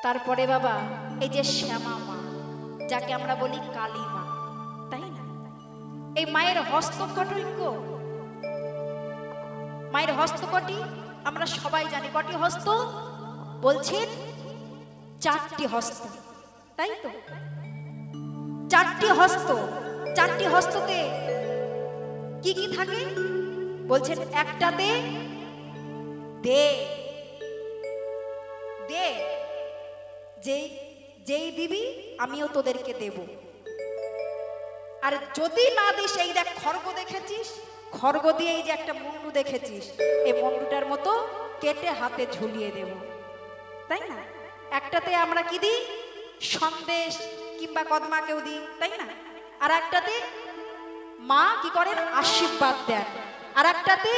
তারপরে বাবা এই যে শ্যামা মা, যাকে আমরা বলি কালী মা, তাই না? এই মায়ের হস্তকটৈক্য, মায়ের হস্তকটি আমরা সবাই জানি। কটি হস্ত বলছেন? চারটি হস্ত, তাই তো? চারটি হস্ত। চারটি হস্ততে কি কি থাকে বলছেন? একটাতে দে, দে, যেই দিবি আমিও তোদেরকে দেব। আর যদি না দিস, এই দেখ খড়গ দেখেছিস, খড়গ দিয়ে এই যে একটা মুন্ডু দেখেছিস, এই মুন্ডুটার মতো কেটে হাতে ঝুলিয়ে দেব, তাই না? একটাতে আমরা কি দিই? সন্দেশ কিংবা কদমাকেও দিই, তাই না? আর একটাতে মা কি করেন? আশীর্বাদ দেন। আর একটাতে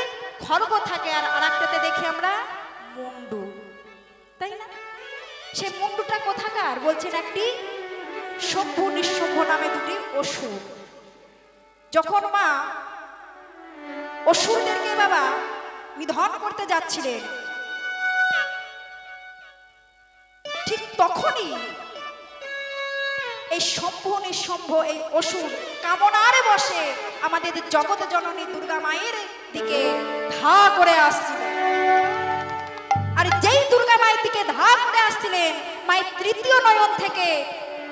খড়গ থাকে, আর একটাতে দেখি আমরা মুন্ডু, তাই না? সে মুন্ডুটা কোথাকার বলছেন? একটি শম্ভু নিঃশম্ভ নামে দুটি অসুর। যখন মা অসুরদেরকে বাবা নিধন করতে যাচ্ছিলেন, ঠিক তখনই এই শম্ভু নিঃশম্ভ এই অসুর কামনার বসে আমাদের জগৎ জননী দুর্গা মায়ের দিকে ধা করে আসছিলেন। আর যেই দুর্গা মায়ের দিকে ধা করে আসছিলেন, মায়ের তৃতীয় নয়ন থেকে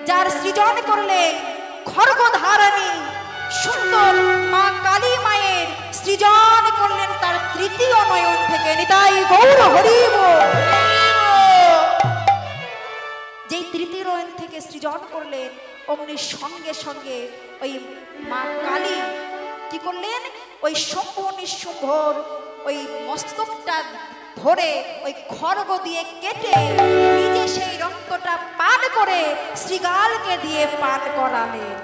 যার সৃজন করলেন খড়গধারিণী সুন্দর মা কালী মায়ের সৃজন করলেন তার তৃতীয় নয়ন থেকে। নিতাই গৌর হরি বল। যেই তৃতীয় নয়ন থেকে সৃজন করলেন, অমনি সঙ্গে সঙ্গে ওই মা কালী কি করলেন? ওই শম্ভু নিঃশম্ভর ওই মস্তকটা ধরে ওই খড়গ দিয়ে কেটে নিজে সেই রক্তটা পান করে শ্রীগালকে দিয়ে পান করালেন।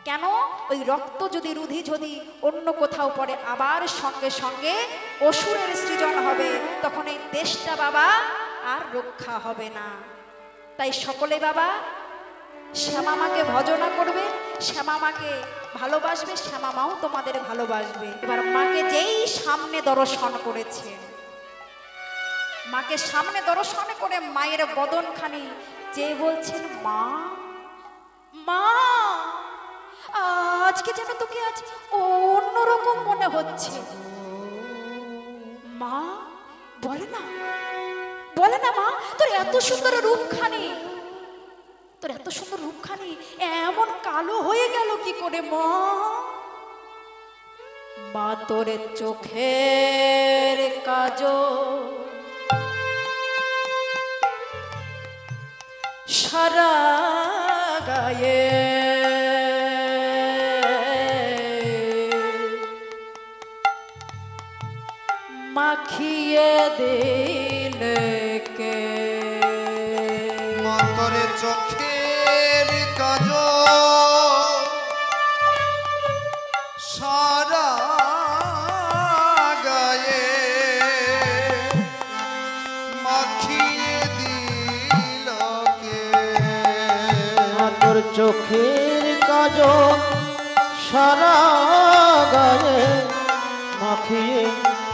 কেন? ওই রক্ত যদি রুধি যদি অন্য কোথাও পড়ে, আবার সঙ্গে সঙ্গে অসুরের সৃজন হবে, তখন এই দেশটা বাবা আর রক্ষা হবে না। তাই সকলে বাবা শ্যামা মাকে ভজনা করবে, শ্যামা মাকে ভালোবাসবে, শ্যামা মাও তোমাদের ভালোবাসবে। এবার মাকে যেই সামনে দর্শন করেছে, মাকে সামনে দর্শন করে মায়ের বদনখানি যে বলছেন, মা মা, আজকে যেন তোকে আজ অন্যরকম মনে হচ্ছে। মা বলে না, বলে না মা, তোর এত সুন্দর রূপখানি, তোর এত সুন্দর রূপখানি এমন কালো হয়ে গেল কি করে? মা মা তোর চোখের কাজল সারা গায়ে মাখিয়ে দিলে কে? মন্তরে চোখের কাজল সারা গায়ে মাখিয়ে দিল কে? তোর চোখের কাজল সারা গায়ে মাখিয়ে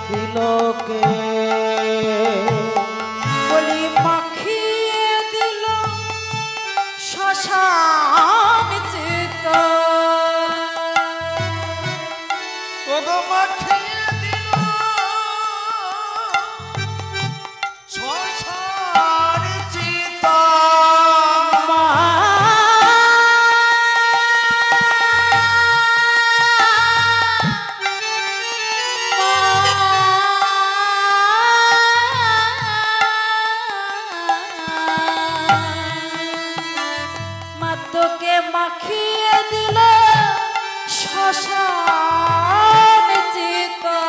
দিল কে? বলি মাখিয়ে দিল শ্মশান চিত, ওগো মাখিয়ে দিল শ্মশান চিতা। তোকে মাখিয়ে দিল শ্মশান চিতা,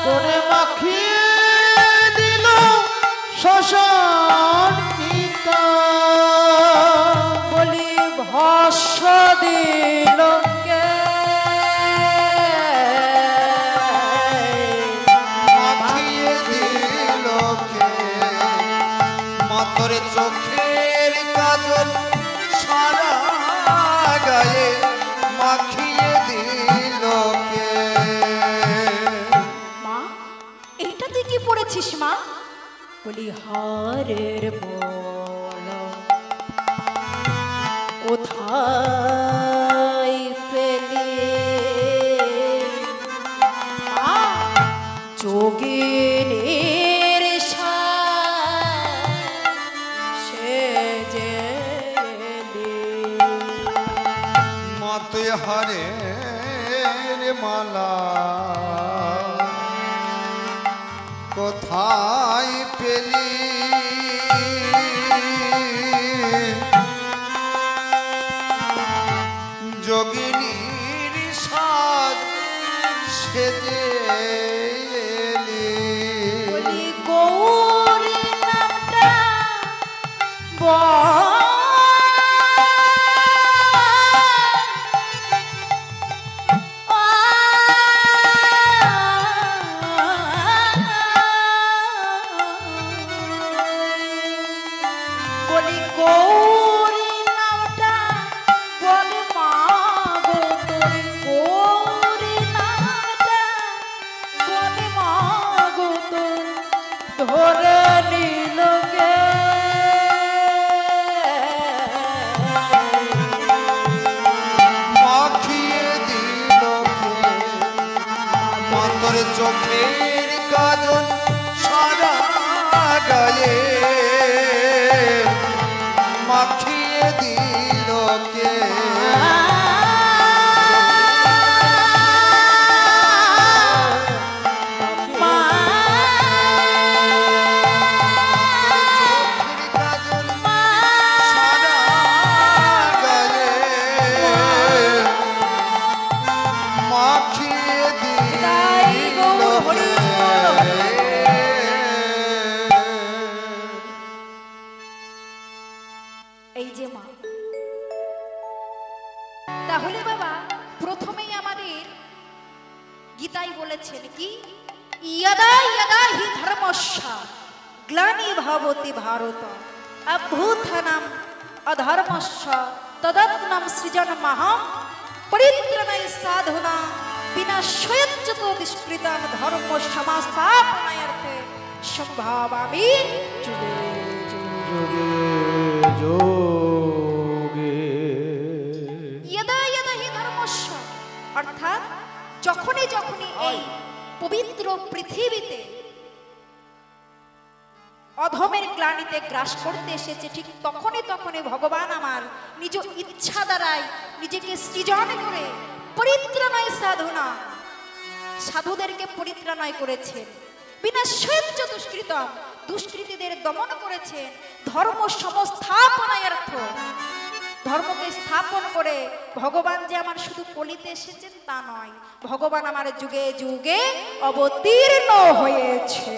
তোরে মাখিয়ে দিল শ্মশান চিতা। বলি ভস্য দিল কে? মাখিয়ে দিল কে? মন্তরে চোখের কাজল সারা গায়ে মাখিয়ে দিল কে? মা, এইটা তুই কি পড়েছিস মা? বলিহারের মালা কোথায় পেলে যোগিনীর সেজে মতে হারের মালা কোথায় পেলি যোগিনীর সাজ সেজে এলি। বলি গৌরী নামটা বলি গৌরী নামটা বলে মা গো তোর গৌরী নামটা বলে মা গো তোর ধরে নিল গে মাখিয়ে দিল কে মন্তর চোখের কাজল সারা গায়ে মাখিয়ে দিল কে চোখের কাজল সারা গায়ে মাখিয়ে তাই দিল গৌর হরি বল। কে। এই যে মা, তাহলে বাবা প্রথমেই আমাদের গীতাই বলেছেন কি ইয়দা ইয়দা হি ধর্মস্য গ্লানি ভবতি ভারত অভ্যুত্থানম অধর্মস্য তদাত্মনম সৃজনমহং পরিত্রাণায় সাধুনা বিনাশয়চ্যত দুষ্কৃতান ধর্ম সমাস্থাপনায়ার্থে সম্ভাবামি যুগে যুগে। যোগে যোগে ইয়দা ইয়দা হি ধর্মস্য অর্থাৎ যখনই যখনই এই পবিত্র পৃথিবীতে অধমের গ্লানিতে গ্রাস করতে এসেছে ঠিক তখনই তখনই ভগবান আমার নিজ ইচ্ছা দ্বারাই নিজেকে সৃজন করে পরিত্রাণায় সাধুনা সাধুদেরকে পরিত্রাণায় করেছেন বিনাশয়চ্য দুষ্কৃতম দুষ্কৃতীদের দমন করেছেন ধর্ম সমস্থাপনায়ার্থ ধর্মকে স্থাপন করে ভগবান যে আমার শুধু কলিতে এসেছেন তা নয় ভগবান আমার যুগে যুগে অবতীর্ণ হয়েছে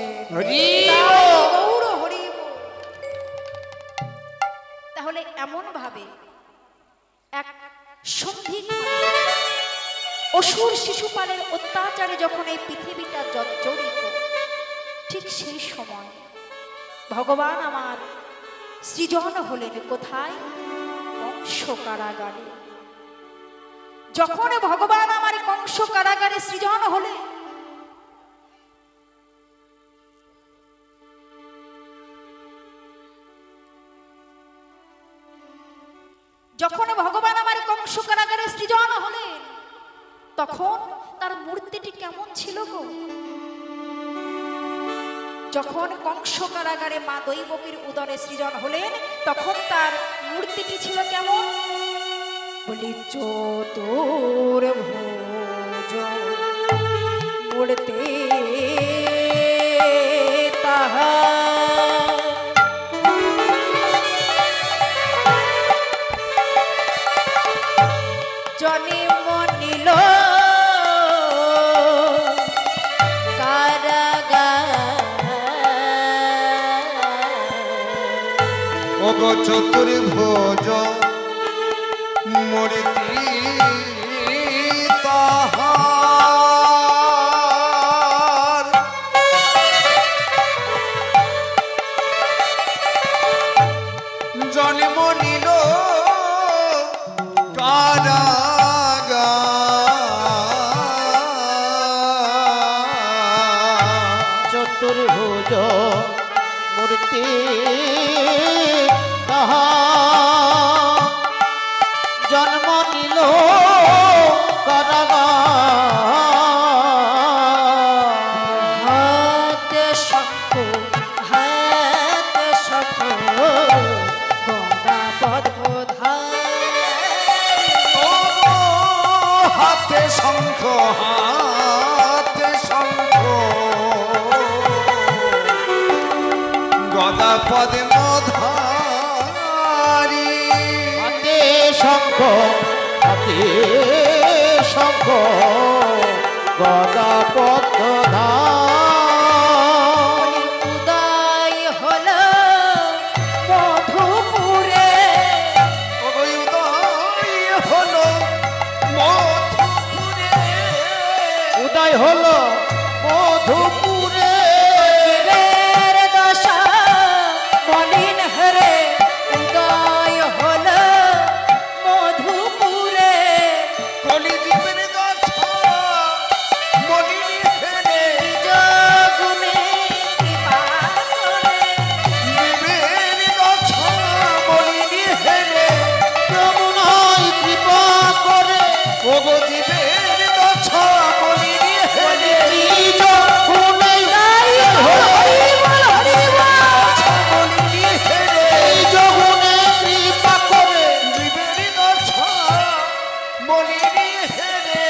গৌর হরি বল। তাহলে এমন ভাবে এক সন্ধি অসুর শিশুপালের অত্যাচারে যখন এই পৃথিবীটা জর্জরিত ঠিক সেই সময় ভগবান আমার সৃজন হলেন কোথায় কংস কারাগারে যখন ভগবান আমার কংস কারাগারে সৃজন হলেন যখন ভগবান আমার কংস কারাগারে সৃজন হলেন তখন তার মূর্তিটি কেমন ছিল গো যখন কংস কারাগারে মা দৈবকীর উদরে সৃজন হলেন তখন তার মূর্তিটি ছিল কেমন বলি চতুর্ভুজ মূর্তি তাহা জন্ম নিল ওগো চতুর্ভুজ মূর্তি তাহার জন্ম নিল কারাগার চতুর্ভুজ তাহা জন্ম নিল কারাগার। হাতে শঙ্খ হাতে শঙ্খ গদা পদ্মধারী। ও হাতে শঙ্খ হাতে শঙ্খ গদা পদ্মধারী। হাতে শঙ্খ হাতে শঙ্খ গদা পদ্মধার। উদয় হলো মধুপুরে। ওই উদয় হলো মধুপুরে। উদয় হলো মধুপুরে। জীবের দশা মলিন হরে উদয় হলো মধুপুরে। কলিজীবের দশা মলিনী হেরে। নিজ গুণে কৃপা করে জীবের দশা মলিনী হেরে। যমুনায় কৃপা করে ওগো জীবের দশা মলিনী হেরে। নিজ গুণে হরি বল হরি বল। মলিনী হেরে। নিজ গুণে কৃপা করে জীবের দশা মলিনী হেরে।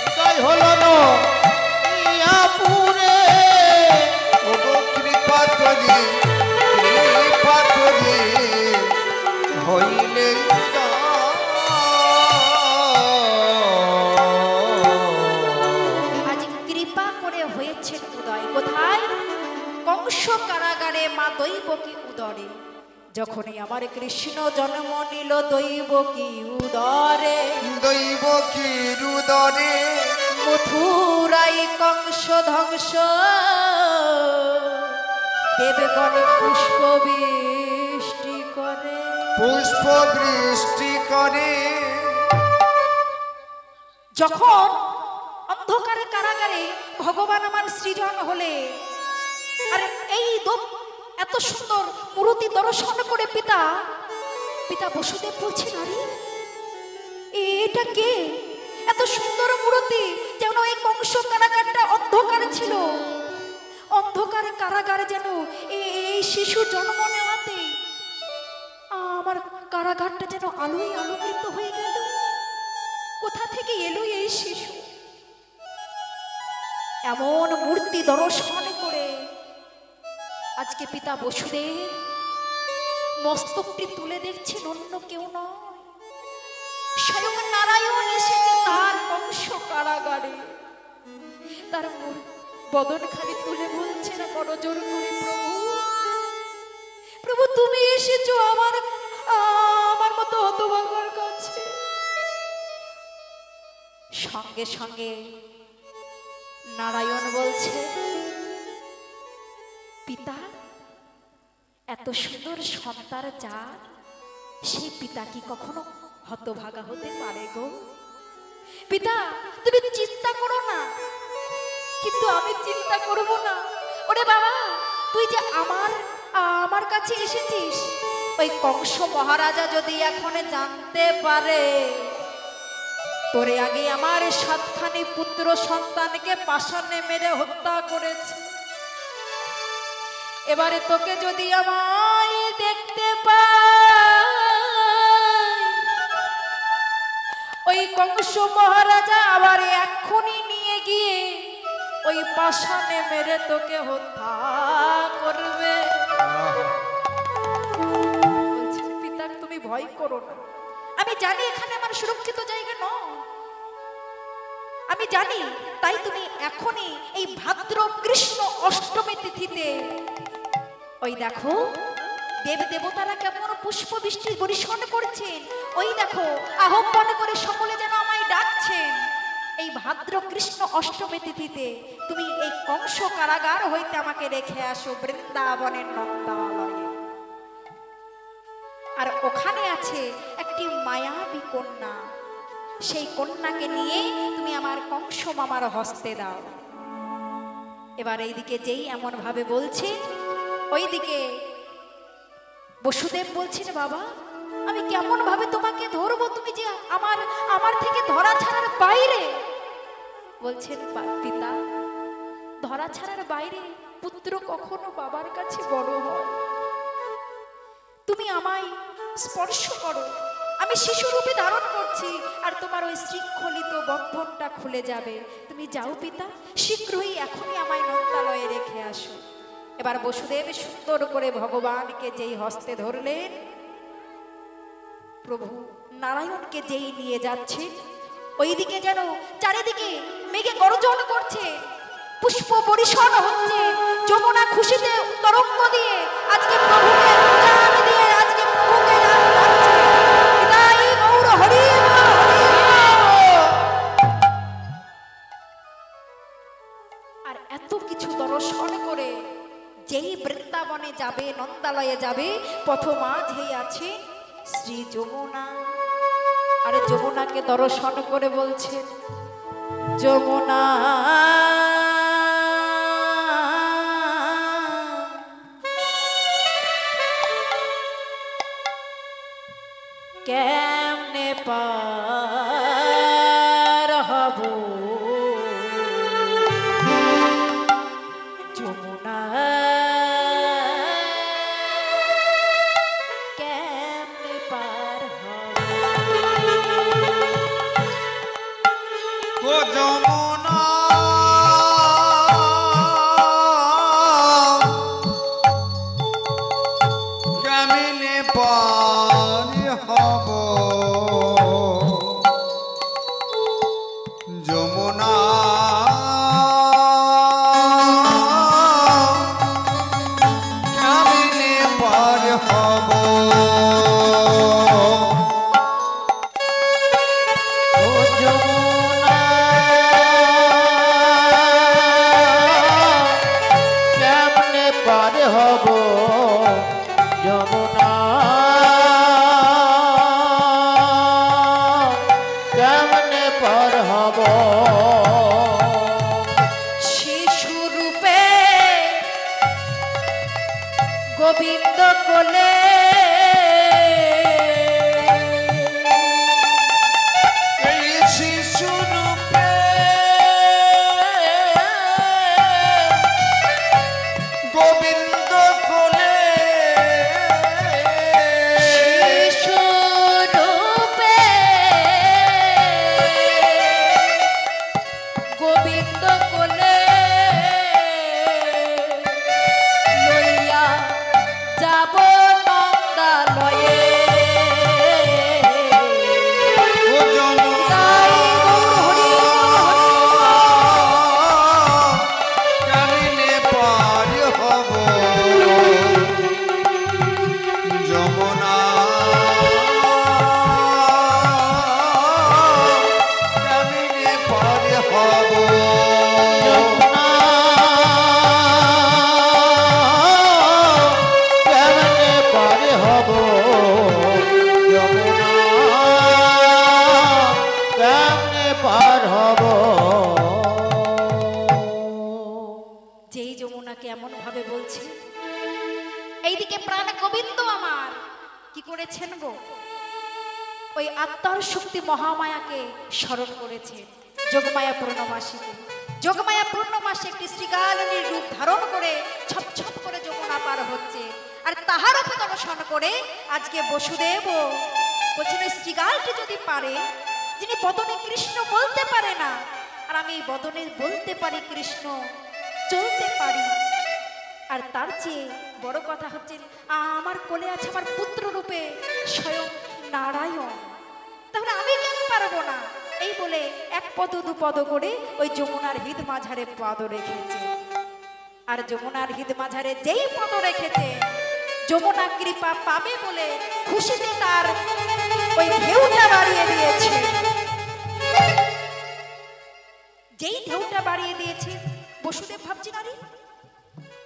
উদয় হলো নয়াপুরে। ওগো কৃপা করি হইলে আজ কৃপা করে হয়েছে উদয়। কোথায়? কংস কারাগারে মা দৈবকী উদরে। যখনই আমার কৃষ্ণ জন্ম নিল দৈবকী উদরে। দৈব কি রুদরে। মথুরাই কংস ধ্বংস দেবগণ পুষ্প বৃষ্টি করে। পুষ্প বৃষ্টি করে। যখন অন্ধকারে কারাগারে ভগবান আমার সৃজন হলে আর এই এত সুন্দর মূর্তি দর্শন করে পিতা বসুদেব বলছেন, আরে এটা কে? এত সুন্দর মূর্তি, যেন এই কংস কারাগারটা অন্ধকারে ছিল। অন্ধকারে কারাগারে যেন এই শিশু জন্ম নেওয়াতে আমার কারাগারটা যেন আলোয় আলোকিত হয়ে গেল। কোথা থেকে এলো এই শিশু? এমন মূর্তি দর্শন করে আজকে পিতা বসুদেব মস্তকটি তুলে দেখছেন অন্য কেউ নয়, স্বয়ং নারায়ণ এসেছে তার কংস কারাগারে। তার বদনখানি তুলে বলছে না বড় জোর করে, প্রভু তুমি এসেছো আমার মতো হতভাগার কাছে। সঙ্গে সঙ্গে নারায়ণ বলছে, পিতা এত সুন্দর সন্তান যার, সেই পিতা কি কখনো হতভাগা হতে পারে গো? পিতা তুমি চিন্তা করো না। কিন্তু আমি চিন্তা করব না। ওরে বাবা, তুই যে আমার কাছে এসেছিস, ওই কংস মহারাজা যদি এখন জানতে পারে তোরে আগে আমার 7খানি পুত্র সন্তানকে পাষাণে মেরে হত্যা করেছে, এবারে তোকে যদি আমায় দেখতে পায়, ওই কংস মহারাজা আবার এক্ষুনি নিয়ে গিয়ে ওই পাষাণে মেরে তোকে হত্যা করবে। বলছি, পিতা তুমি ভয় করো না। আমি জানি এখানে আমার সুরক্ষিত জায়গা নয়, আমি জানি। তাই তুমি এখনই এই ভাদ্র কৃষ্ণ অষ্টমী তিথিতে ওই দেখো দেব দেবতারা কেমন পুষ্প বৃষ্টি বর্ষণ করছেন, ওই দেখো আহ্বান করে সকলে যেন আমায় ডাকছেন। এই ভাদ্র কৃষ্ণ অষ্টমী তিথিতে তুমি এই কংস কারাগার হইতে আমাকে রেখে আসো বৃন্দাবনের নন্দালয়ে। আর ওখানে আছে একটি মায়াবী কন্যা, সেই কন্যাকে নিয়ে তুমি আমার কংস মামার হস্তে দাও। এবার এইদিকে যেই এমন ভাবে বলছে, ওইদিকে বসুদেব বলছেন, বাবা আমি কেমন ভাবে তোমাকে ধরবো, তুমি যে আমার আমার থেকে ধরা ছাড়ার বাইরে। বলছেন, পিতা ধরা ছাড়ার বাইরে পুত্র কখনো বাবার কাছে বড় হয়। তুমি আমায় স্পর্শ করো, আমি শিশু রূপে ধারণ করছি, আর তোমার ওই শৃঙ্খলিত বন্ধনটা খুলে যাবে। তুমি যাও পিতা, শীঘ্রই এখনই আমায় নন্দালয়ে রেখে আসো। এবার বসুদেব সুন্দর করে ভগবানকে যেই হস্তে ধরলেন, প্রভু নারায়ণকে যেই নিয়ে যাচ্ছেন, ওইদিকে যেন চারিদিকে মেঘে গর্জন করছে, পুষ্প বরিশন হচ্ছে, যমুনা খুশিতে তরঙ্গ দিয়ে আজকে প্রভুকে উজান দিয়ে আজকে প্রভুকে ডাকছে, নিতাই গৌর হরি বল, হরি বল। আর এত কিছু দর্শন করে যেই বৃন্দাবনে যাবে, নন্দালয়ে যাবে, পথ মাঝেই আছে শ্রী যমুনা। আর যমুনাকে দর্শন করে বলছে, যমুনা কেমনে পার হব, যমুনা কেমনে পার হব। ও যমুনা কেমনে পার হব, যমুনা কেমনে পার হব, ও যমুনা কেমনে পার হব, যমুনা কেমনে পার হব। শিশু রূপে গোবিন্দ কোলে এই শিশু রূপে গোবিন্দ কোলে, শিশু রূপে গোবিন্দ কোলে লইয়া যাব নন্দালয়ে। ও যমুনা তাই গৌর হরি কেমনে পার হব, যমুনা কেমনে পার হব, যমুনা কেমনে পার হব, যমুনা কেমনে পার হব। যেই যমুনাকে এমন ভাবে বলছে, এইদিকে প্রাণ গোবিন্দ আমার কি করেছেন গো, ওই আত্মার শক্তি মহামায়াকে স্মরণ করেছে, যোগমায়া পূর্ণমাসীকে। যোগমায়া পূর্ণমাসী একটি শ্রীকালিনীর রূপ ধারণ করে ছপ ছপ করে যমুনা পার হচ্ছে, আর তাহার উপর দর্শন করে আজকে বসুদেব বলছেন, ওই শ্রীকালটি যদি পারে, যিনি বদনে কৃষ্ণ বলতে পারে না, আর আমি এই বদনে বলতে পারি কৃষ্ণ, চলতে পারি, আর তার চেয়ে বড় কথা হচ্ছে আমার কোলে আছে আমার পুত্র রূপে স্বয়ং নারায়ণ, তাহলে আমি কেন পারবো না। এই বলে এক পদ দু পদ করে ওই যমুনার হৃদ মাঝারে পদ রেখেছে। আর যমুনার হৃদ মাঝারে যেই পদ রেখেছে, যমুনা কৃপা পাবে বলে খুশিতে তার ওই ঢেউটা বাড়িয়ে দিয়েছে। যেই ঢেউটা বাড়িয়ে দিয়েছে, বসুদেব ভাবছি নারী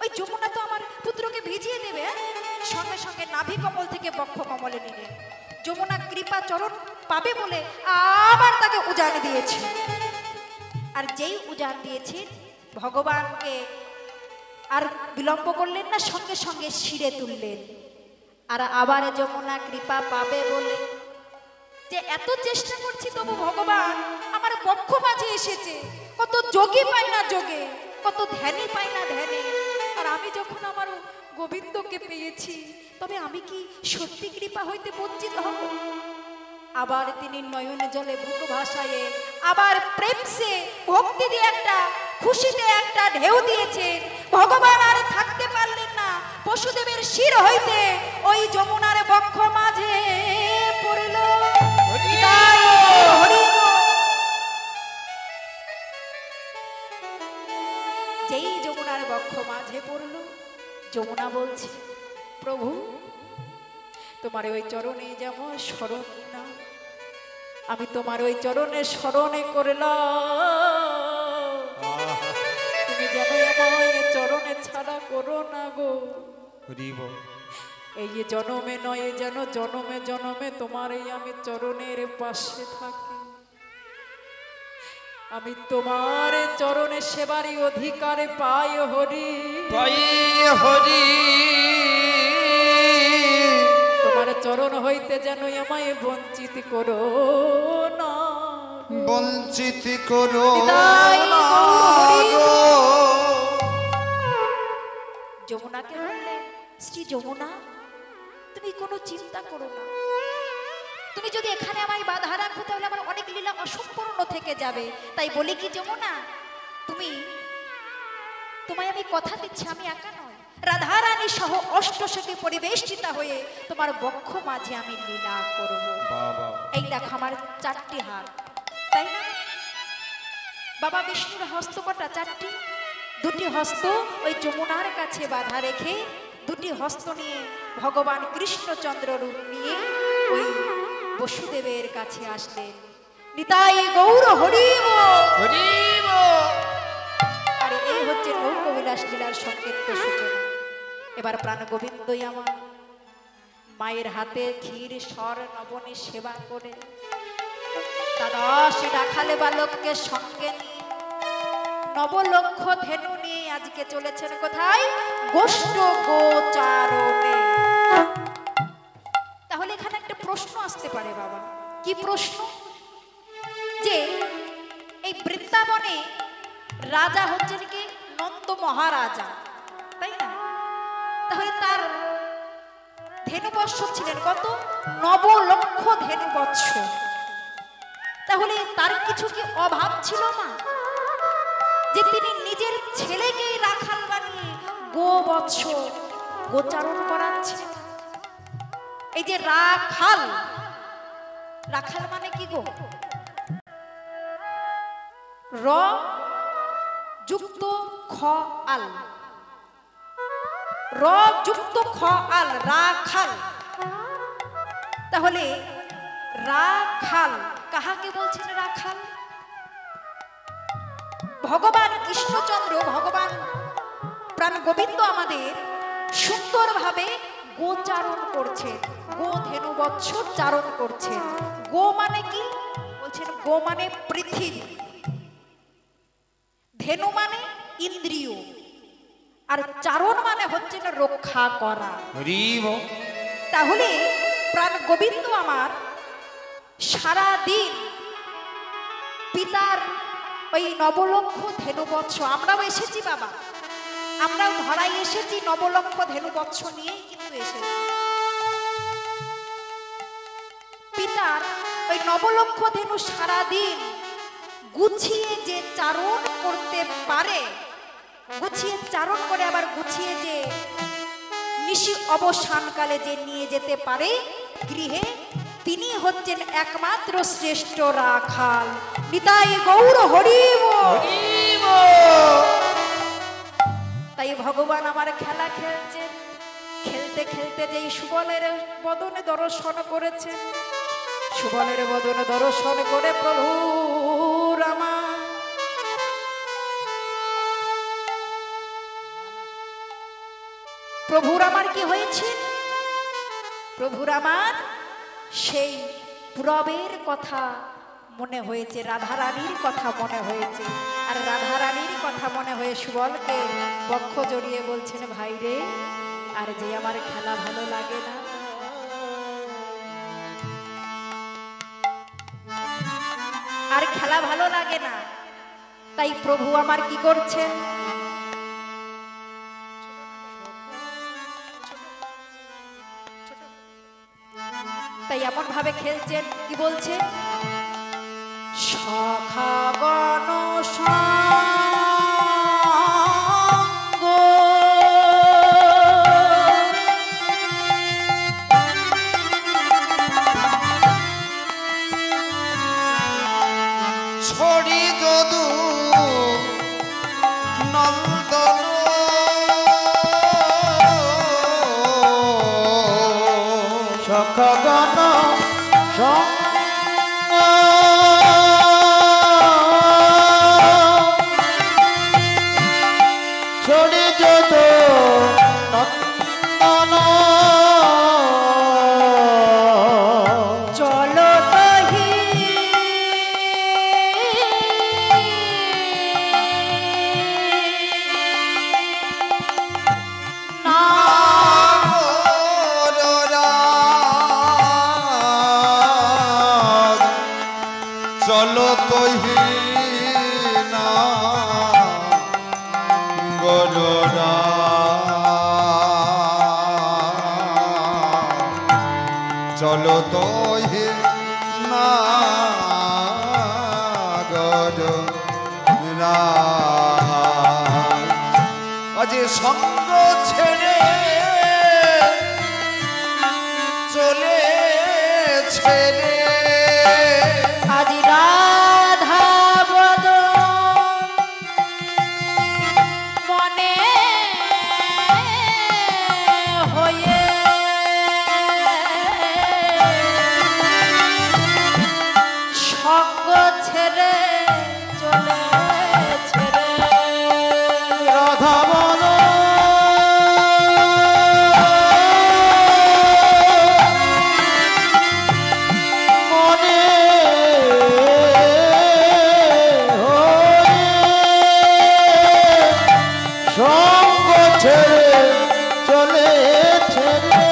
ওই যমুনা তো আমার পুত্রকে ভিজিয়ে দেবে, সঙ্গে সঙ্গে নাভি কমল থেকে বক্ষ কমলে নিলেন। যমুনা কৃপা চরণ পাবে বলে আবার তাকে উজান দিয়েছে। আর যেই উজান দিয়েছে, ভগবানকে আর বিলম্ব করলেন না, সঙ্গে সঙ্গে শিরে তুললেন। আর আবার যমুনা কৃপা পাবে বলে যে এত চেষ্টা করছি তবু ভগবান আমার বক্ষ মাঝে এসেছে। কত যোগী পায় না যোগে, কত ধ্যানী পায় না ধ্যানে। আর আমি যখন আমার গোবিন্দকে পেয়েছি, তবে আমি কি সত্যি কৃপা হইতে বঞ্চিত হব? আবার তিনি নয়ন জলে বুক ভাসায়ে আবার প্রেম সে ভক্তি দিয়ে একটা খুশিতে একটা ঢেউ দিয়েছেন। ভগবান আর থাকতে পারলেন না, পশুদেবের শির হইতে ওই যমুনার বক্ষ মাঝে পড়ল। তাই হরি যেই যমুনার বক্ষ মাঝে পড়ল, যমুনা বলছে, প্রভু তোমার ওই চরণে যেমন স্মরণ না, আমি তোমার ওই চরণে স্মরণে করলাম, তুমি যেন আমায় চরণে ছাড়া করো না গো। এই যে জনমে নয় যেন জনমে জনমে তোমার এই আমি চরণের পাশে থাকি। আমি তোমার চরণে সেবারই অধিকার পাই হরি, পাই হরি। তোমার চরণ হইতে যেন আমায় বঞ্চিত করো না, বঞ্চিত করো বিদায় না হরি। গো। যমুনাকে বললেন, শ্রী যমুনা তুমি কোনো চিন্তা করো না, তুমি যদি এখানে আমায় বাধা রাখো তাহলে আমার অনেক লীলা অসম্পূর্ণ থেকে যাবে। তাই বলি কি যমুনা, তোমায় আমি কথা দিচ্ছি, আমি একা নয়, রাধারানী সহ অষ্টসখী পরিবেষ্টিতা হয়ে তোমার বক্ষ মাঝে আমি লীলা করব। এই দেখো আমার 4টি হাত, তাই না? বাবা বিষ্ণুর হস্ত কটা? 4টি। 2টি হস্ত ওই যমুনার কাছে বাধা রেখে 2টি হস্ত নিয়ে ভগবান কৃষ্ণচন্দ্র রূপ নিয়ে ওই বসুদেবের কাছে আসলেন। নিতাই গৌর হরিব হরিব। আর এই হচ্ছে নৌকবিলাস লীলার সংকেত সূচনা। এবার প্রাণ গোবিন্দই আমার মায়ের হাতে ক্ষীর স্বর নবনী সেবা করে দ্বাদশ রাখালে বালককে সঙ্গে নিয়ে 9 লক্ষ ধেনু নিয়ে আজকে চলেছেন কোথায়? গোষ্ঠ গোচারণে। তাহলে এখানে একটা প্রশ্ন আসতে পারে বাবা, কি প্রশ্ন? যে এই বৃন্দাবনে রাজা হচ্ছেন কি? নন্দ মহারাজা, তাই না? তাহলে তার ধেনু বৎসর ছিলেন কত? 9 লক্ষ ধেনু বৎসর। তাহলে তার কিছু কি অভাব ছিল না যে তিনি নিজের ছেলেকেই রাখাল বানিয়ে গো বৎস গোচারণ করাচ্ছেন? এই যে রাখাল, রাখাল মানে কি গো? র যুক্ত খ আল, র যুক্ত খ আল, রাখাল। তাহলে রাখাল কাহাকে বলছেন রাখাল? ভগবান কৃষ্ণচন্দ্র, ভগবান প্রাণ গোবিন্দ আমাদের সুন্দরভাবে গোচারণ করছেন, গো ধেনু বৎসর চারণ করছেন। গো মানে কি বলছেন? গো মানে পৃথিবী, ধেনু মানে ইন্দ্রিয়, আর চারণ মানে হচ্ছে রক্ষা করা। হরিব। তাহলে প্রাণ গোবিন্দ আমার সারা দিন পিতার ওই 9 লক্ষ ধেনু বৎস, আমরাও এসেছি বাবা, আমরাও ধরাই এসেছি 9 লক্ষ ধেনু বৎস নিয়েই কিন্তু এসেছি। পিতার ওই 9 লক্ষ ধেনু সারা দিন গুছিয়ে যে চারণ করতে পারে, গুছিয়ে চারণ করে আবার গুছিয়ে যে নিশি অবসানকালে যে নিয়ে যেতে পারে গৃহে, তিনি হচ্ছেন একমাত্র শ্রেষ্ঠ রাখাল। নিতাই গৌর হরিব হরিব। তাই ভগবান আমার খেলা খেলছেন, খেলতে খেলতে যেই সুবলের বদনে দর্শন করেছেন, সুবলের বদনে দর্শন করে প্রভু রামা প্রভুর আমার কি হয়েছে? প্রভুর আমার সেই পুরবের কথা মনে হয়েছে, রাধারানীর কথা মনে হয়েছে। আর রাধারানীর কথা মনে হয়ে সুবলকে বক্ষ জড়িয়ে বলছেন, ভাই রে, আর যে আমার খেলা ভালো লাগে না, আর খেলা ভালো লাগে না, তাই প্রভু আমার কি করছেন, তাই এমন ভাবে খেলছেন, কি বলছেন, সখাগণ সঙ্গ ছড়ি যদু নন্দন সখগণ সঙ্গ ছড়ি যত নন্দন চলো তহি না চলো তহি না গররা চলো তহি না গররা আজ সঙ্গ ছেড়ে চলে ছেড়ে আজ রাধা বদন মনে হয়ে সঙ্গ ছেড়ে চলে ছেড়ে রাধা বল মনে সঙ্গ ছেড়ে চলে ছেড়ে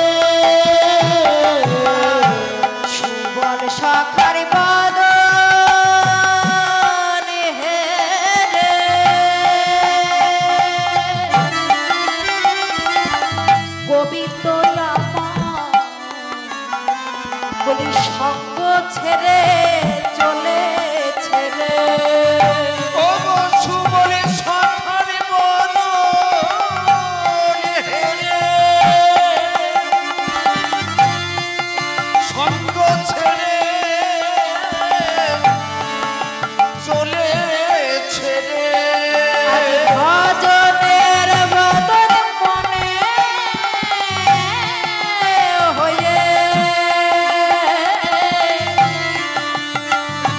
সুবল সখার বদন হেরে গোবিন্দ আমার বলি সঙ্গ ছেড়ে চলে ছেড়ে ও বসু বলে সখার বল হেরে সঙ্গ ছেড়ে চলে ছেড়ে ভজনের বদন মনে হয়ে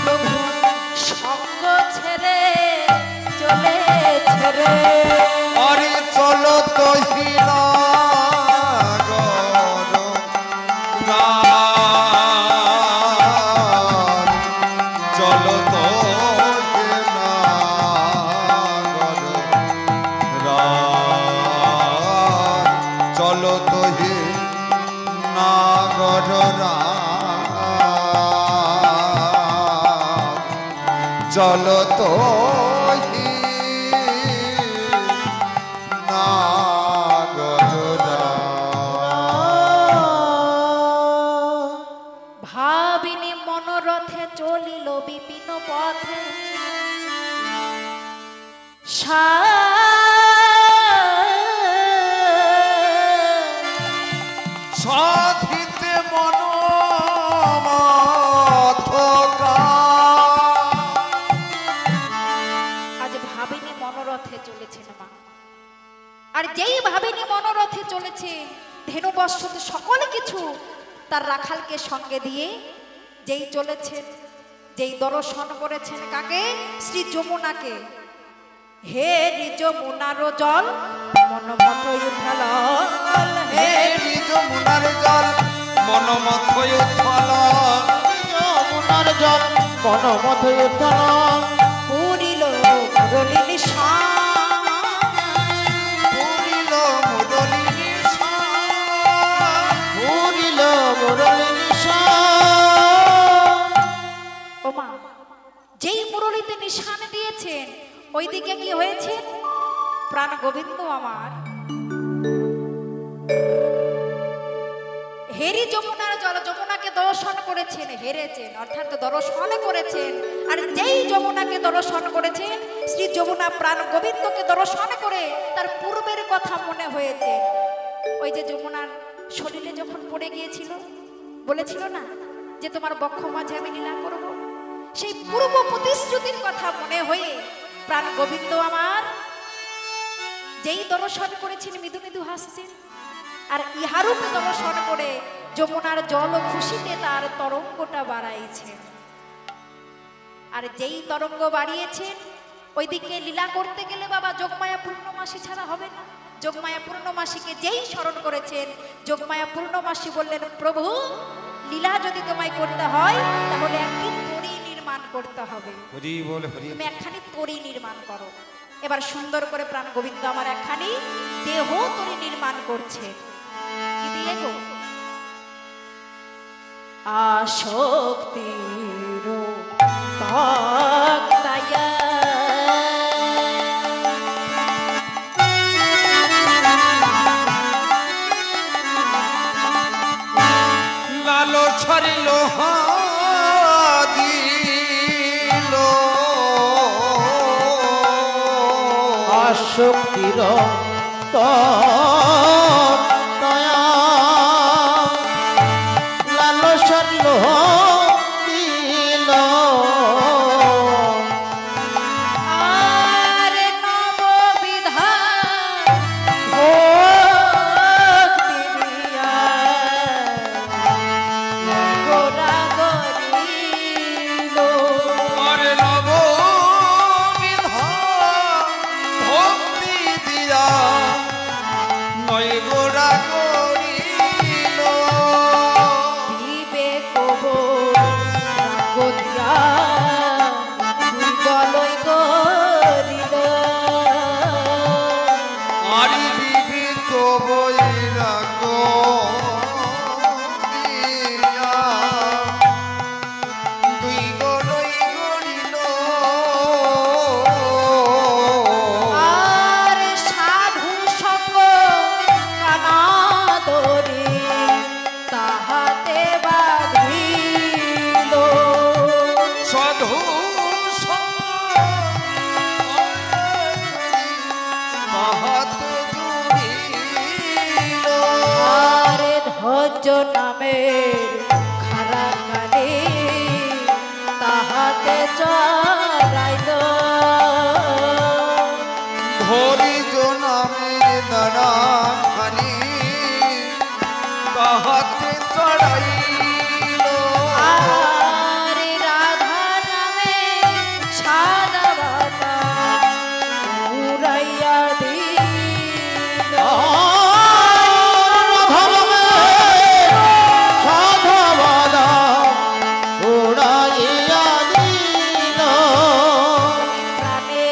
প্রভু সঙ্গ ছেড়ে চলে ছেড়ে আরে চলো তহিলা চলো তহিলা চলো তহি নাগরা চলো তহি নাগরা ভাবিনি মনোরথে চলিল বিপিন পথে সাধিতে মনোমথকা আজ ভাবিনি মনোরথে চলেছেন মা, আর যেই ভাবিনি মনোরথে চলেছে ধেনু বৎসত সকল কিছু তার রাখালকে সঙ্গে দিয়ে যেই চলেছেন, যেই দর্শন করেছেন কাকে, শ্রী যমুনাকে, হে যমুনার জল মনমত উথাল, হে যমুনার জল মনোমথ উথল যমুনার জল মনমথে উত্থান পুরিল মুরলীর শান পুরিল মুরলীর শান। পুরিল মুরলী নিশান। ও মা, যেই মুরলীতে নিশান দিয়েছেন ওইদিকে কি হয়েছে? প্রাণ গোবিন্দ আমার হেরি যমুনার জল, যমুনাকে দর্শন করেছেন, হেরেছেন অর্থাৎ দর্শন করেছেন। আর যেই যমুনাকে দর্শন করেছেন, শ্রী যমুনা প্রাণ গোবিন্দকে দর্শন করে তার পূর্বের কথা মনে হয়েছে। ওই যে যমুনার শরীরে যখন পড়ে গিয়েছিল, বলেছিল না যে তোমার বক্ষ মাঝে আমি লীলা করব, সেই পূর্ব প্রতিশ্রুতির কথা মনে হয়ে প্রাণ গোবিন্দ আমার যেই দর্শন করেছেন মৃদু মৃদু হাসছেন। আর ইহারূপে দর্শন করে যমুনার জল খুশিতে তার তরঙ্গটা বাড়াইছেন। আর যেই তরঙ্গ বাড়িয়েছেন ওইদিকে লীলা করতে গেলে বাবা যোগমায়া পূর্ণমাসী ছাড়া হবে না। যোগমায়া পূর্ণমাসীকে যেই স্মরণ করেছেন, যোগমায়া পূর্ণমাসী বললেন, প্রভু লীলা যদি তোমায় করতে হয় তাহলে একটি তরী নির্মাণ করতে হবে। হরি বল হরি। তুমি একখানি তরী নির্মাণ করো। এবার সুন্দর করে প্রাণ গোবিন্দ আমার একখানি দেহ তরী নির্মাণ করছে। কি দিয়ে গো? আসক্তির তক্তায়া লালো ছড়িল দিল আসক্তির দয়া লালসার লোহ দিল আর নববিধা ভক্তি দিয়া গোরা গরিল। আরে নব ভক্তি দিয়া নয় গোড়া করিল। দিবে কবর রাগ দিয়া দুই গলই গরিল। আরি বিবিক বৈরাগ দিয়া দুই গলই গড়িল। আর সাধু সঙ্গ কানাদরে তাহাতে বাঁধিল। সাধু মাহাত জুড়িল। আর ধৈর্য নামের খারা কালে তাহাতে চড়াইল। ধরিজ নামের দ্বারা খানি তাহাতে চড়াইল। আর রাধা নামে সাদা বাতা উড়াইয়া দিল। সাধবাদা উড়াইয়া দিল। প্রাণে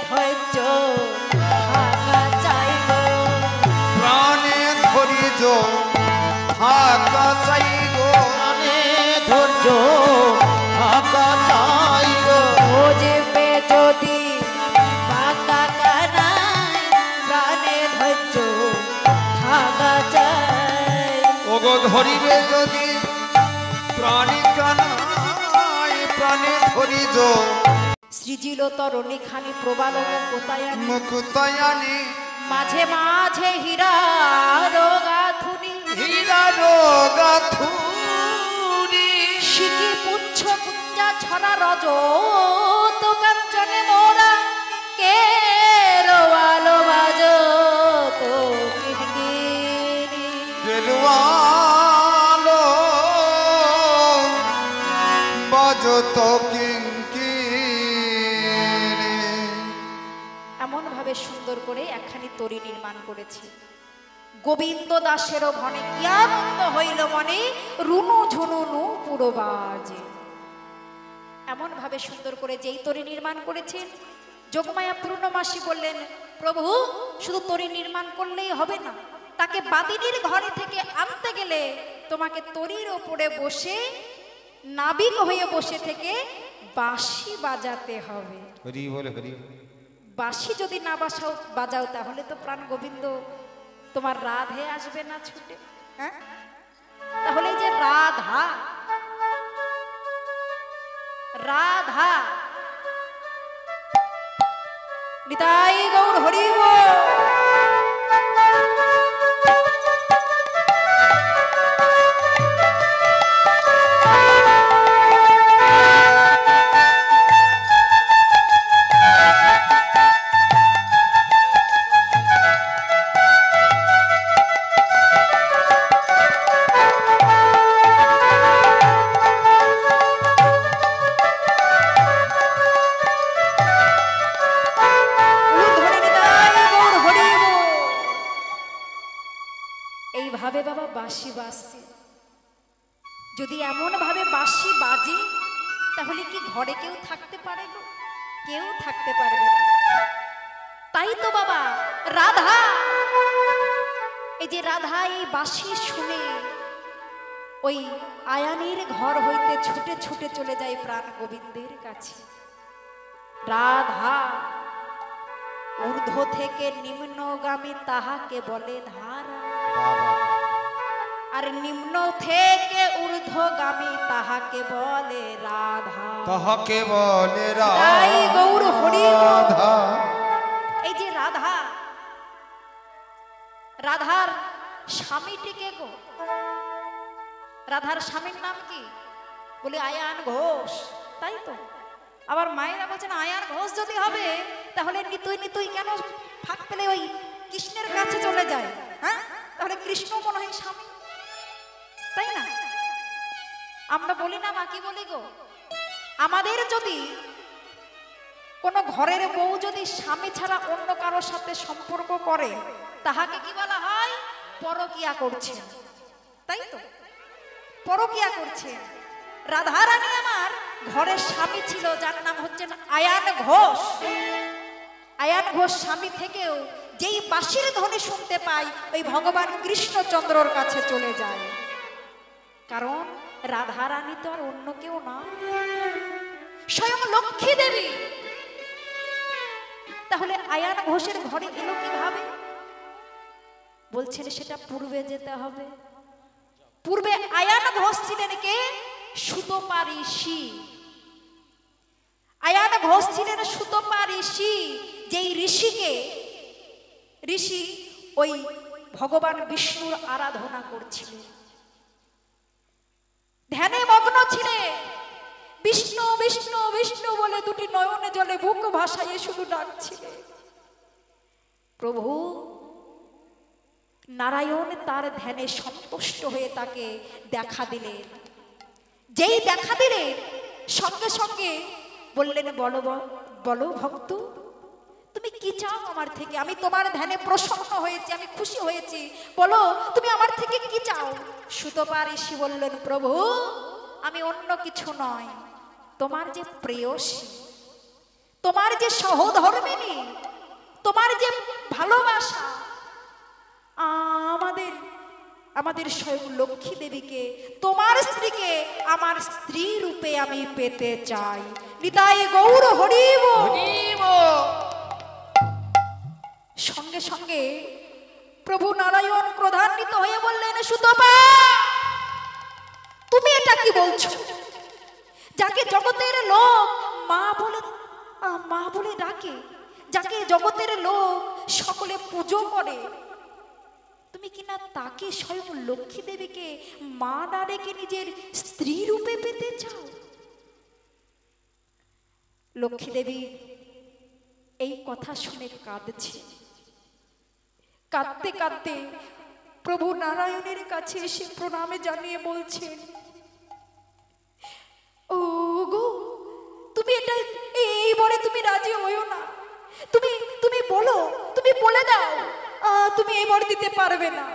ধৈর্য থাকা চাইব। প্রাণে ধরিজ থাকা চাইব। প্রাণে ধৈর্য থাকা চাইব। বুঝবে যদি পাকা কানায় প্রাণে ধৈর্য থাকা চাই। ওগো ধরিবে যদি প্রাণী কানায় প্রাণে ধরিজ সৃজিল তরণী খানি প্রবাল কোতায়ানি মুকুতয়ানি মাঝে মাঝে হীরা রোগাথুনি হীরা রোগাথুনি। শিকি পুচ্ছ কুঞ্জা ছড়া রজ তো কাঞ্চনে মোরা কে রোয়ালো বাজ তো কিরকিরি। গেরুয়ালো বাজত কিঙ্কিরি। এমন ভাবে সুন্দর করে একখানি তরী নির্মাণ করেছে। গোবিন্দ দাসেরও ঘনে কি আনন্দ হইল মনে, রুনু ঝুনু নু পুরো বাজে। এমন ভাবে সুন্দর করে যেই তরী নির্মাণ করেছেন, যোগমায়া পূর্ণমাসী বললেন, প্রভু শুধু তরী নির্মাণ করলেই হবে না, তাকে বাদিনীর ঘরে থেকে আনতে গেলে তোমাকে তরীর ওপরে বসে নাবিক হয়ে বসে থেকে বাঁশি বাজাতে হবে। হরি বল হরি। বাঁশি যদি না বাজাও তাহলে তো প্রাণ গোবিন্দ তোমার রাধে আসবে না ছুটে। হ্যাঁ, তাহলে এই যে রাধা, রাধা নিতাই গৌর হরি বল। এইভাবে বাবা বাঁশি বাজছে, যদি এমন ভাবে বাঁশি বাজে তাহলে কি ঘরে কেউ থাকতে পারে গো? কেউ থাকতে পারবে না। তাই তো বাবা রাধা, এই যে রাধা এই বাঁশি শুনে ওই আয়ানের ঘর হইতে ছুটে ছুটে চলে যায় প্রাণ গোবিন্দের কাছে। রাধা ঊর্ধ্ব থেকে নিম্নগামী তাহাকে বলে ধারা, আর নিম্ন থেকে ঊর্ধ্বগামী তাহাকে বলে রাধা। তাহাকে বলে তাই গৌর হরি রাধা। এই যে রাধা, রাধার স্বামীটিকে গো, রাধার স্বামীর নাম কি? বলে আয়ান ঘোষ। তাই তো আবার মায়েরা বলছেন আয়ান ঘোষ যদি হবে তাহলে নিতুই নিতুই কেন ফাঁক পেলে ওই কৃষ্ণের কাছে চলে যায়? হ্যাঁ, তাহলে কৃষ্ণ মনে হয় স্বামী, তাই না? আমরা বলি না, মা কি বলি গো, আমাদের যদি কোন ঘরের বউ যদি স্বামী ছাড়া অন্য কারোর সাথে সম্পর্ক করে তাহাকে কি বলা হয়? পরকিয়া করছে। তাই তো, পরকিয়া করছে। রাধারানী আমার ঘরের স্বামী ছিল যার নাম হচ্ছেন আয়ান ঘোষ। আয়ান ঘোষ স্বামী থেকেও যেই বাঁশির ধ্বনি শুনতে পাই ওই ভগবান কৃষ্ণচন্দ্রর কাছে চলে যায়, কারণ রাধারানী তো আর অন্য কেউ না, স্বয়ং লক্ষ্মী দেবী। তাহলে আয়ান ঘোষের ঘরে এলো কিভাবে? বলছেন সেটা পূর্বে যেতে হবে। পূর্বে আয়ান ঘোষ ছিলেন কে? সুতপা ঋষি। আয়ান ঘোষ ছিলেন সুতপা ঋষি, যেই ঋষি ওই ভগবান বিষ্ণুর আরাধনা করছিলেন, ধ্যানে মগ্ন ছিলেন। বিষ্ণু বিষ্ণু বিষ্ণু বলে দুটি নয়নে জলে বুক ভাসাইয়ে শুধু ডাকছিলেন। প্রভু নারায়ণ তার ধ্যানে সন্তুষ্ট হয়ে তাকে দেখা দিলেন। যেই দেখা দিলেন সঙ্গে সঙ্গে বললেন, বলো বলো ভক্ত, তুমি কি চাও আমার থেকে? আমি তোমার ধ্যানে প্রসন্ন হয়েছি, আমি খুশি হয়েছি, বলো তুমি আমার থেকে কি চাও? সুতপা ঋষি বললেন, প্রভু আমি অন্য কিছু নয়, তোমার যে প্রেয়সী, তোমার যে সহধর্মিনী, তোমার যে ভালোবাসা, আমাদের স্বয়ং লক্ষ্মী দেবীকে, তোমার স্ত্রীকে আমার স্ত্রী রূপে আমি পেতে চাই। নিতাই গৌর হরি বল। সঙ্গে সঙ্গে প্রভু নারায়ণ ক্রোধান্বিত হয়ে বললেন, সুতপা তুমি এটা কি বলছো? যাকে জগতের লোক মা বলে ডাকে, যাকে জগতের লোক সকলে পুজো করে, তুমি কিনা তাকে স্বয়ং লক্ষ্মী দেবীকে মা না ডেকে নিজের স্ত্রী রূপে পেতে চাও? লক্ষ্মী দেবী এই কথা শুনে কাঁদছে। কাঁদতে কাঁদতে প্রভু নারায়ণের কাছে এসে প্রণামে জানিয়ে বলছেন, ও গো তুমি এটা এই বলে তুমি রাজি হইও না, তুমি বলো, তুমি বলে দাও তুমি এই বর দিতে পারবে না।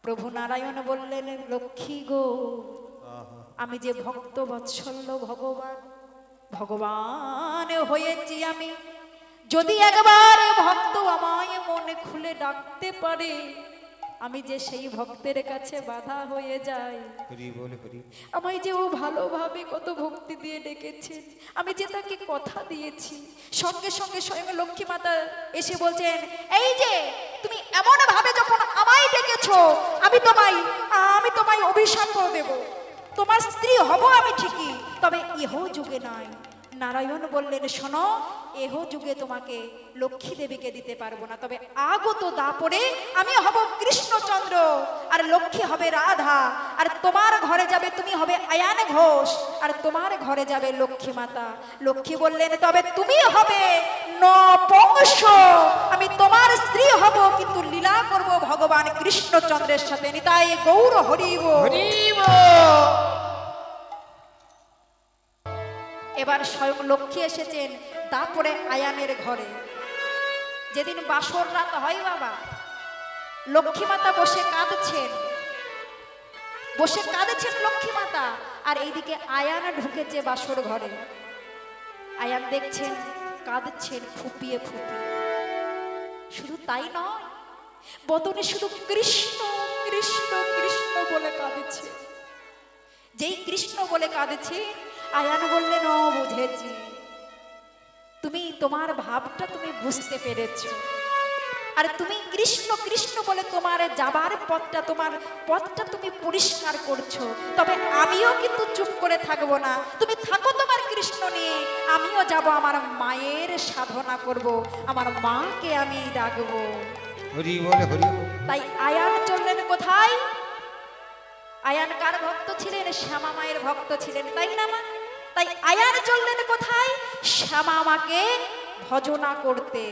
প্রভু নারায়ণ বললেন, লক্ষ্মী গো আমি যে ভক্ত বৎসল্য ভগবান, ভগবান হয়েছি আমি। যদি একবার ভক্ত আমায় মনে খুলে ডাকতে পারে, আমি যে সেই ভক্তের কাছে বাধা হয়ে যাই। হরি বল হরি। আমায় যে ও ভালোভাবে কত ভক্তি দিয়ে ডেকেছেন, আমি যে তাকে কথা দিয়েছি, সঙ্গে সঙ্গে স্বয়ং লক্ষ্মী মাতা এসে বলছেন, এই যে তুমি এমন ভাবে যখন আমায় ডেকেছো, আমি তোমায় অভিশাপ করে দেব। তোমার স্ত্রী হব আমি ঠিকই, তবে ইহ যুগে নয়। নারায়ণ বললেন, শোনো, এহ যুগে তোমাকে লক্ষ্মী দেবীকে দিতে পারবো না, তবে আগত দাপরে আমি হব কৃষ্ণচন্দ্র, আর লক্ষ্মী হবে রাধা, আর তোমার ঘরে যাবে, তুমি হবে আয়ান ঘোষ, আর তোমার ঘরে যাবে লক্ষ্মী মাতা। লক্ষ্মী বললেন, তবে তুমি হবে নপুংস, আমি তোমার স্ত্রী হব, কিন্তু লীলা করব ভগবান কৃষ্ণচন্দ্রের সাথে। নিতাই গৌর হরিব। এবার স্বয়ং লক্ষ্মী এসেছেন তারপরে আয়ানের ঘরে। যেদিন বাসর রাত হয় বাবা, লক্ষ্মী মাতা বসে কাঁদছেন লক্ষ্মী মাতা, আর এইদিকে আয়ান ঢুকেছে বাসর ঘরে। আয়ান দেখছেন কাঁদছেন ফুপিয়ে ফুপিয়ে। শুধু তাই নয়, বদনে শুধু কৃষ্ণ কৃষ্ণ কৃষ্ণ বলে কাঁদছে। যেই কৃষ্ণ বলে কাঁদছে, আয়ান বললেন, ও বুঝেছি, তুমি তোমার ভাবটা তুমি বুঝতে পেরেছো, আর তুমি কৃষ্ণ কৃষ্ণ বলে তোমার যাবার পথটা, তোমার পথটা তুমি পরিষ্কার করছো। তবে আমিও কিন্তু চুপ করে থাকবো না, তুমি থাকো তোমার কৃষ্ণ নিয়ে, আমিও যাব, আমার মায়ের সাধনা করব, আমার মাকে আমি ডাকবো। হরি বল হরি। তাই আয়ান চললেন কোথায়? আয়ান কার ভক্ত ছিলেন? শ্যামা মায়ের ভক্ত ছিলেন, তাই না মা? তাই আয়ান চললেন কোথায়? শ্যামা মাকে ভজনা করতে।